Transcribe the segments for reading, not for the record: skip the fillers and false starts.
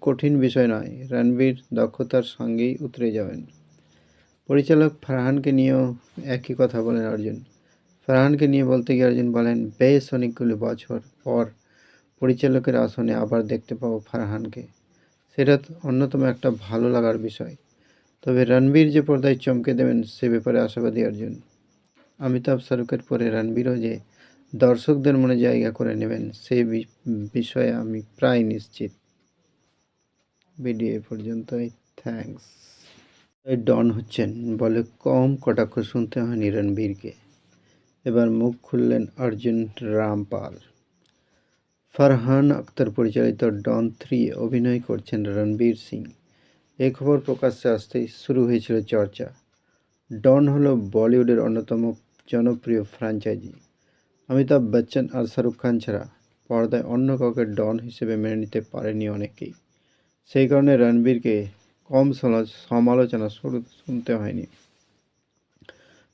কঠিন বিষয় নয়, রণবীর দক্ষতার সঙ্গেই উতরে যাবেন। পরিচালক ফারহানকে নিয়েও একই কথা বলেন অর্জুন। ফারহানকে নিয়ে বলতে গিয়ে অর্জুন বলেন, বেশ অনেকগুলো বছর পর পরিচালকের আসনে আবার দেখতে পাবো ফারহানকে। সেটা অন্যতম একটা ভালো লাগার বিষয়। তবে রণবীর যে পর্দায় চমকে দেবেন সে ব্যাপারে আশাবাদী অর্জুন। অমিতাভ শাহরুখের পরে রণবীরও যে দর্শকদের মনে জায়গা করে নেবেন সেই বিষয়ে আমি প্রায় নিশ্চিত। ভিডিও এ পর্যন্তই। থ্যাঙ্কস। ডন হচ্ছেন বলে কম কটাক্ষ শুনতে হয়নি রণবীরকে। এবার মুখ খুললেন অর্জুন রামপাল। ফারহান আক্তার পরিচালিত ডন 3 অভিনয় করছেন রণবীর সিং। এই খবর প্রকাশ্যে আসতেই শুরু হয়েছিল চর্চা। ডন হলো বলিউডের অন্যতম জনপ্রিয় ফ্র্যাঞ্চাইজি। অমিতাভ বচ্চন আর শাহরুখ খান ছাড়া পর্দায় অন্য কাউকে ডন হিসেবে মেনে নিতে পারেনি অনেকেই। সেই কারণে রণবীরকে কম সমালোচনা শুনতে হয়নি।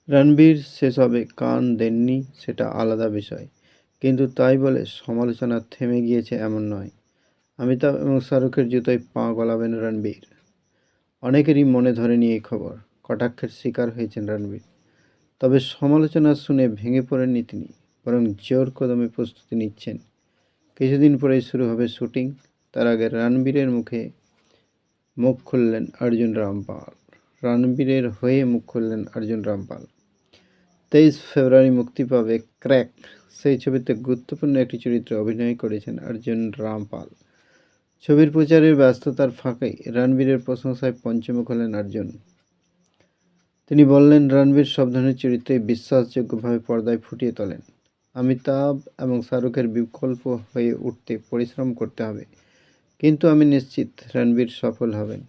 রণবীর সেসবে কান দেননি সেটা আলাদা বিষয়, কিন্তু তাই বলে সমালোচনা থেমে গিয়েছে এমন নয়। অমিতাভ এবং শাহরুখের জুতোয় পা গলাবেন রণবীর। অনেকেরই মনে ধরেনি এই খবর, কটাক্ষের শিকার হয়েছেন রণবীর। তবে সমালোচনা শুনে ভেঙে পড়েননি তিনি, বরং জোর কদমে প্রস্তুতি নিচ্ছেন। কিছুদিন পরেই শুরু হবে শুটিং। তার আগে রণবীরের মুখ খুললেন অর্জুন রামপাল। রণবীরের হয়ে মুখ খুললেন অর্জুন রামপাল। 23 ফেব্রুয়ারি মুক্তি পাবে ক্র্যাক, সেই ছবিতে গুরুত্বপূর্ণ একটি চরিত্রে অভিনয় করেছেন অর্জুন রামপাল। ছবির প্রচারের ব্যস্ততার ফাঁকে রণবীরের প্রশংসায় পঞ্চমুখ হলেন অর্জুন। তিনি বললেন, রণবীর সব ধরনের চরিত্রেই বিশ্বাসযোগ্যভাবে পর্দায় ফুটিয়ে তোলেন। অমিতাভ এবং শাহরুখের বিকল্প হয়ে উঠতে পরিশ্রম করতে হবে, কিন্তু আমি নিশ্চিত রণবীর সফল হবেন।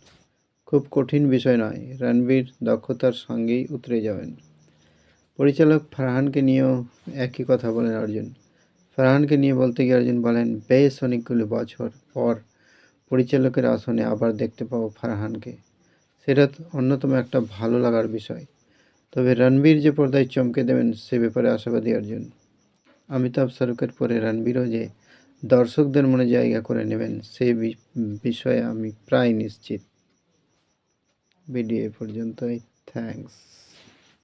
খুব কঠিন বিষয় নয়, রণবীর দক্ষতার সঙ্গেই উতরে যাবেন। পরিচালক ফারহানকে নিয়েও একই কথা বলেন অর্জুন। ফারহানকে নিয়ে বলতে গিয়ে অর্জুন বলেন, বেশ অনেকগুলো বছর পর পরিচালকের আসনে আবার দেখতে পাবো ফারহানকে। সেটা অন্যতম একটা ভালো লাগার বিষয়। তবে রণবীর যে পর্দায় চমকে দেবেন সে ব্যাপারে আশাবাদী অর্জুন। অমিতাভ শাহরুখের পরে রণবীরও যে দর্শকদের মনে জায়গা করে নেবেন সেই বিষয়ে আমি প্রায় নিশ্চিত। ভিডিও এ পর্যন্তই। থ্যাঙ্কস।